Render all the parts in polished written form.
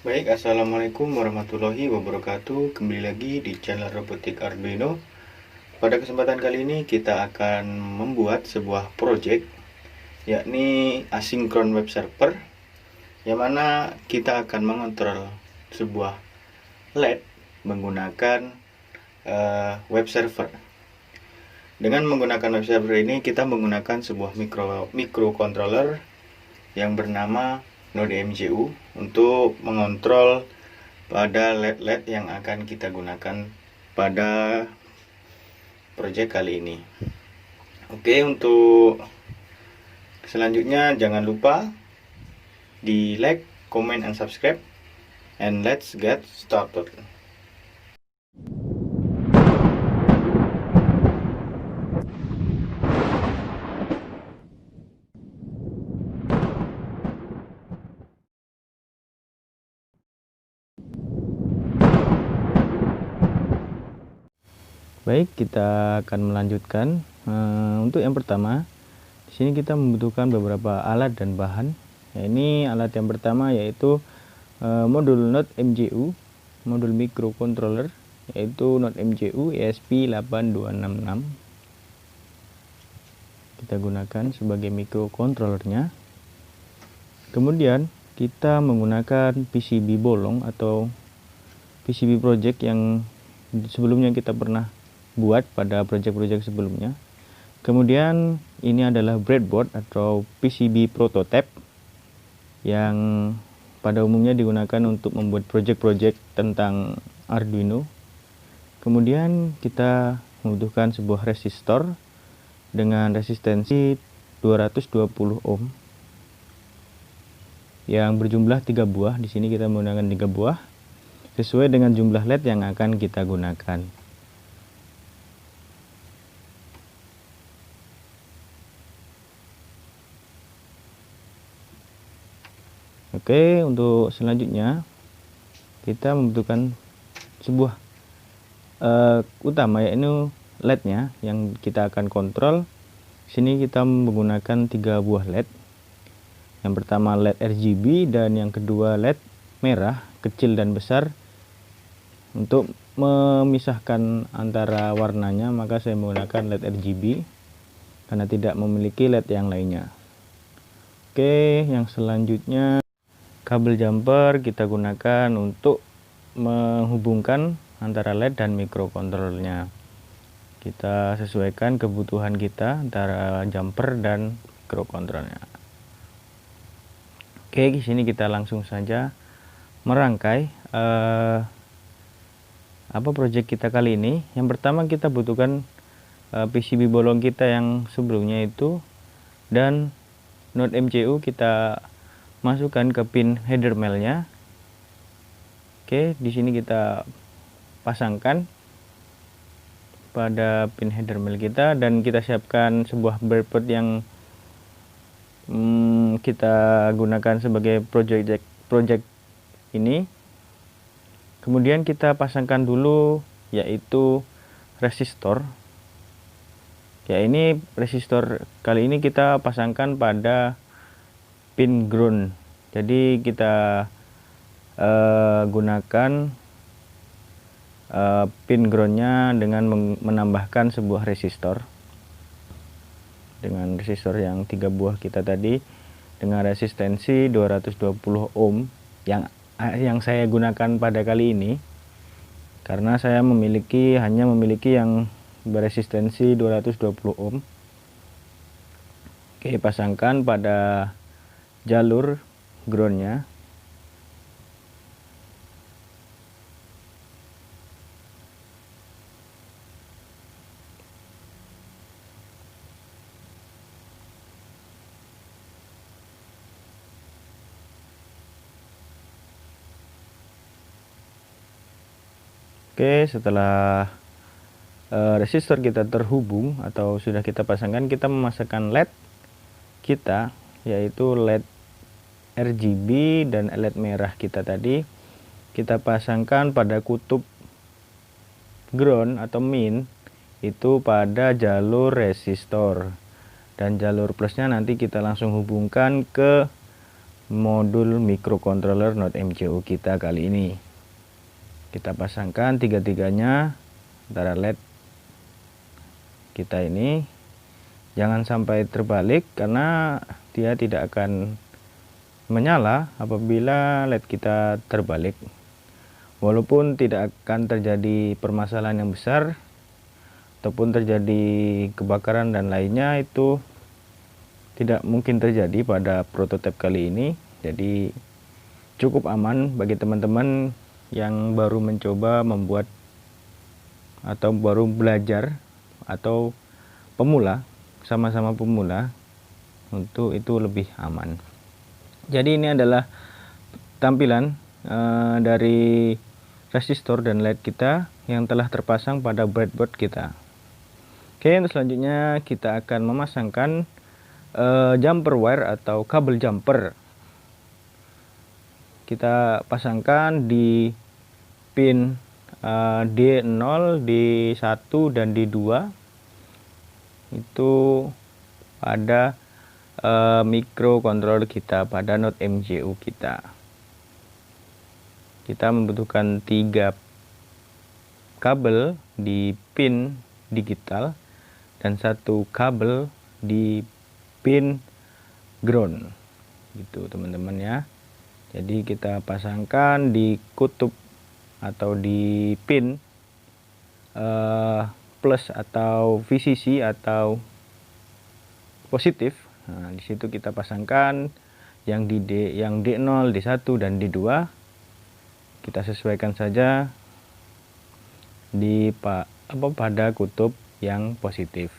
Baik, assalamualaikum warahmatullahi wabarakatuh. Kembali lagi di channel Robotik Arduino. Pada kesempatan kali ini kita akan membuat sebuah project, yakni asynchron web server, yang mana kita akan mengontrol sebuah LED menggunakan web server. Dengan menggunakan web server ini, kita menggunakan sebuah microcontroller yang bernama Node MCU untuk mengontrol pada LED-LED yang akan kita gunakan pada project kali ini. Oke, untuk selanjutnya jangan lupa di like, comment, and subscribe, and let's get started. Baik, kita akan melanjutkan. Untuk yang pertama, di sini kita membutuhkan beberapa alat dan bahan. Ini alat yang pertama yaitu modul Node MCU, modul microcontroller yaitu Node MCU ESP8266. Kita gunakan sebagai microcontrollernya. Kemudian kita menggunakan PCB bolong atau PCB project yang sebelumnya kita pernah buat pada project-project sebelumnya. Kemudian ini adalah breadboard atau PCB prototype yang pada umumnya digunakan untuk membuat project-project tentang Arduino. Kemudian kita membutuhkan sebuah resistor dengan resistensi 220 ohm yang berjumlah 3 buah. Di sini kita menggunakan 3 buah sesuai dengan jumlah LED yang akan kita gunakan. Oke, untuk selanjutnya kita membutuhkan sebuah utama, yaitu LED-nya yang kita akan kontrol. Sini kita menggunakan 3 buah LED. Yang pertama LED RGB dan yang kedua LED merah kecil dan besar. Untuk memisahkan antara warnanya, maka saya menggunakan LED RGB karena tidak memiliki LED yang lainnya. Oke, yang selanjutnya kabel jumper kita gunakan untuk menghubungkan antara LED dan microcontrollernya. Kita sesuaikan kebutuhan kita antara jumper dan microcontrollernya. Oke, di sini kita langsung saja merangkai project kita kali ini. Yang pertama kita butuhkan PCB bolong kita yang sebelumnya itu, dan Node MCU kita masukkan ke pin header mailnya. Oke, di sini kita pasangkan pada pin header mail kita, dan kita siapkan sebuah breadboard yang kita gunakan sebagai project ini. Kemudian kita pasangkan dulu yaitu resistor. Ya, ini resistor kali ini kita pasangkan pada pin ground. Jadi kita gunakan pin groundnya dengan menambahkan sebuah resistor dengan resistor yang 3 buah kita tadi dengan resistensi 220 ohm yang saya gunakan pada kali ini karena saya hanya memiliki yang beresistensi 220 ohm. Oke, pasangkan pada jalur groundnya. Oke, setelah resistor kita terhubung atau sudah kita pasangkan, kita memasangkan LED kita yaitu LED RGB dan LED merah kita tadi. Kita pasangkan pada kutub ground atau min itu pada jalur resistor, dan jalur plusnya nanti kita langsung hubungkan ke modul microcontroller Node MCU kita kali ini. Kita pasangkan tiga-tiganya antara LED kita ini. Jangan sampai terbalik karena dia tidak akan menyala apabila LED kita terbalik. Walaupun tidak akan terjadi permasalahan yang besar ataupun terjadi kebakaran dan lainnya, itu tidak mungkin terjadi pada prototipe kali ini. Jadi cukup aman bagi teman-teman yang baru mencoba membuat atau baru belajar atau pemula, sama-sama pemula, untuk itu lebih aman. Jadi ini adalah tampilan dari resistor dan LED kita yang telah terpasang pada breadboard kita. Oke, untuk selanjutnya kita akan memasangkan jumper wire atau kabel jumper. Kita pasangkan di pin D0, D1 dan D2 itu pada microcontroller kita, pada Node MCU kita. Kita membutuhkan 3 kabel di pin digital dan 1 kabel di pin ground, gitu teman-teman ya. Jadi kita pasangkan di kutub atau di pin plus atau VCC atau positif. Nah, di situ kita pasangkan yang di yang D0, D1 dan D2. Kita sesuaikan saja di pada kutub yang positif.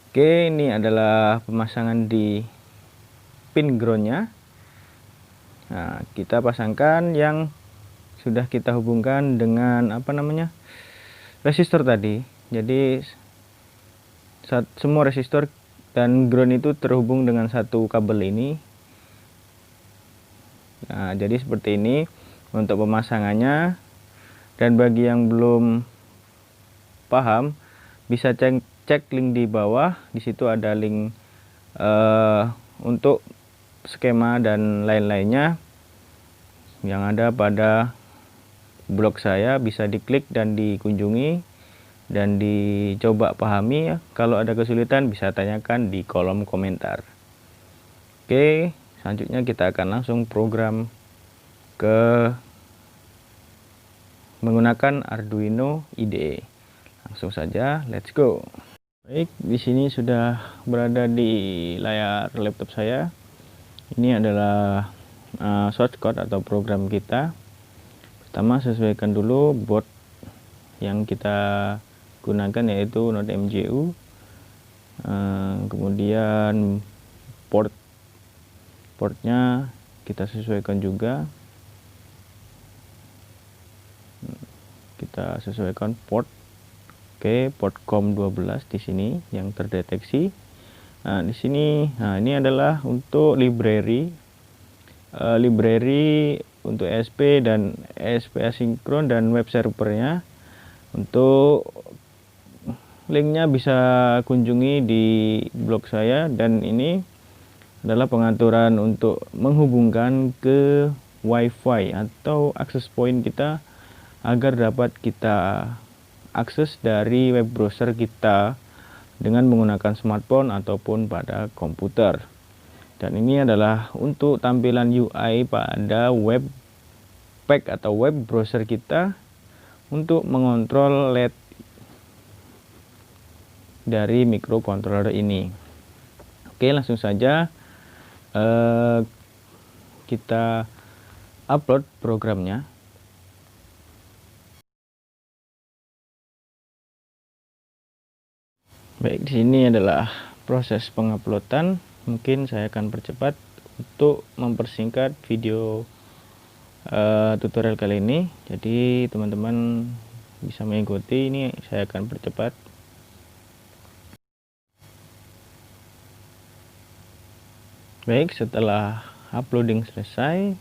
Oke, ini adalah pemasangan di pin groundnya. Nah, kita pasangkan yang sudah kita hubungkan dengan resistor tadi. Jadi semua resistor dan ground itu terhubung dengan satu kabel ini. Nah, jadi seperti ini untuk pemasangannya. Dan bagi yang belum paham, bisa cek link di bawah. Di situ ada link untuk skema dan lain-lainnya yang ada pada blog saya. Bisa diklik dan dikunjungi dan dicoba pahami ya. Kalau ada kesulitan bisa tanyakan di kolom komentar. Oke, selanjutnya kita akan langsung program ke menggunakan Arduino IDE. Langsung saja, let's go. Baik, di sini sudah berada di layar laptop saya. Ini adalah shortcut atau program kita. Pertama, sesuaikan dulu board yang kita gunakan, yaitu Node MCU. Kemudian portnya kita sesuaikan juga. Kita sesuaikan port. Oke, port COM12 di sini yang terdeteksi. Nah, di sini, ini adalah untuk library untuk ESP dan ESP asinkron dan web servernya. Untuk linknya bisa kunjungi di blog saya, dan ini adalah pengaturan untuk menghubungkan ke WiFi atau access point kita agar dapat kita akses dari web browser kita dengan menggunakan smartphone ataupun pada komputer. Dan ini adalah untuk tampilan UI pada web pack atau web browser kita untuk mengontrol LED dari microcontroller ini. Oke, langsung saja kita upload programnya. Baik, di sini adalah proses penguploadan. Mungkin saya akan percepat untuk mempersingkat video tutorial kali ini. Jadi teman-teman bisa mengikuti. Ini saya akan percepat. Baik, setelah uploading selesai,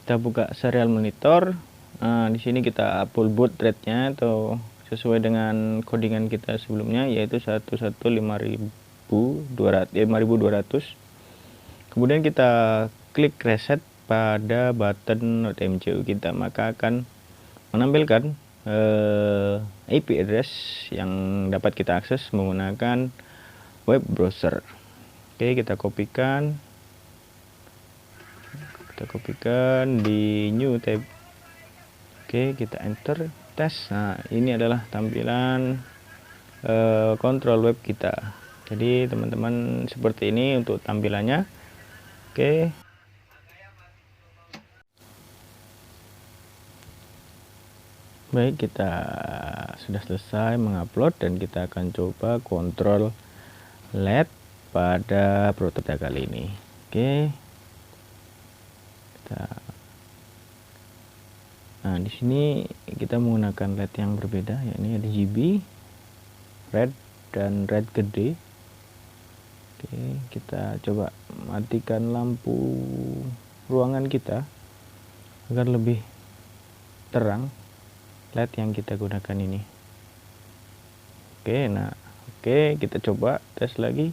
kita buka serial monitor. Di sini kita full boot rate-nya atau sesuai dengan codingan kita sebelumnya, yaitu 115200. Kemudian kita klik reset pada button Node MCU kita, maka akan menampilkan IP address yang dapat kita akses menggunakan web browser. Oke, kita kopikan di new tab. Oke, kita enter, tes. Nah, ini adalah tampilan kontrol web kita. Jadi teman-teman, seperti ini untuk tampilannya. Oke, baik, kita sudah selesai mengupload dan kita akan coba kontrol LED pada prototipe kali ini. Oke, nah di sini kita menggunakan LED yang berbeda, yakni RGB, red dan red gede. Oke, kita coba matikan lampu ruangan kita agar lebih terang LED yang kita gunakan ini. Oke, nah oke, kita coba tes lagi.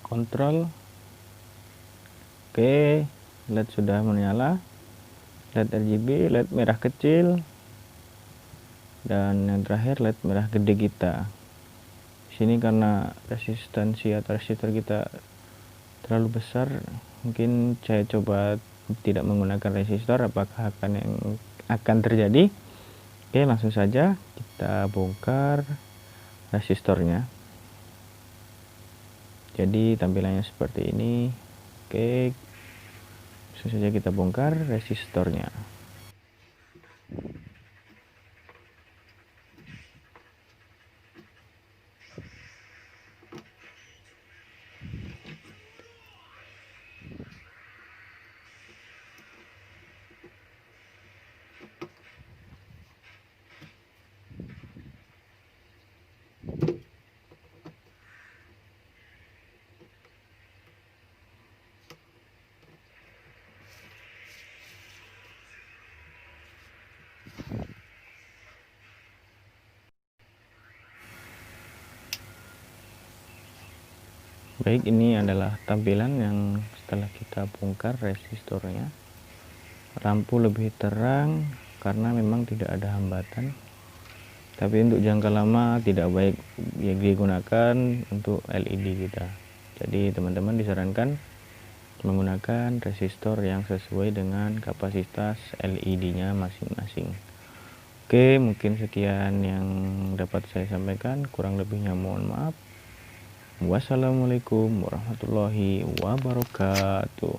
Kontrol. Oke, LED sudah menyala. LED RGB, LED merah kecil, dan yang terakhir LED merah gede kita. Di sini karena resistansi atau resistor kita terlalu besar, mungkin saya coba tidak menggunakan resistor. Apakah akan terjadi? Oke, langsung saja kita bongkar resistornya. Jadi tampilannya seperti ini. Oke, langsung saja kita bongkar resistornya. Baik, ini adalah tampilan yang setelah kita bongkar resistornya. Lampu lebih terang karena memang tidak ada hambatan. Tapi untuk jangka lama tidak baik yang digunakan untuk LED kita. Jadi teman-teman disarankan menggunakan resistor yang sesuai dengan kapasitas LED-nya masing-masing. Oke, mungkin sekian yang dapat saya sampaikan. Kurang lebihnya mohon maaf. Wassalamualaikum warahmatullahi wabarakatuh.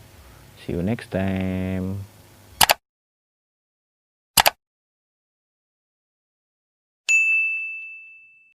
See you next time.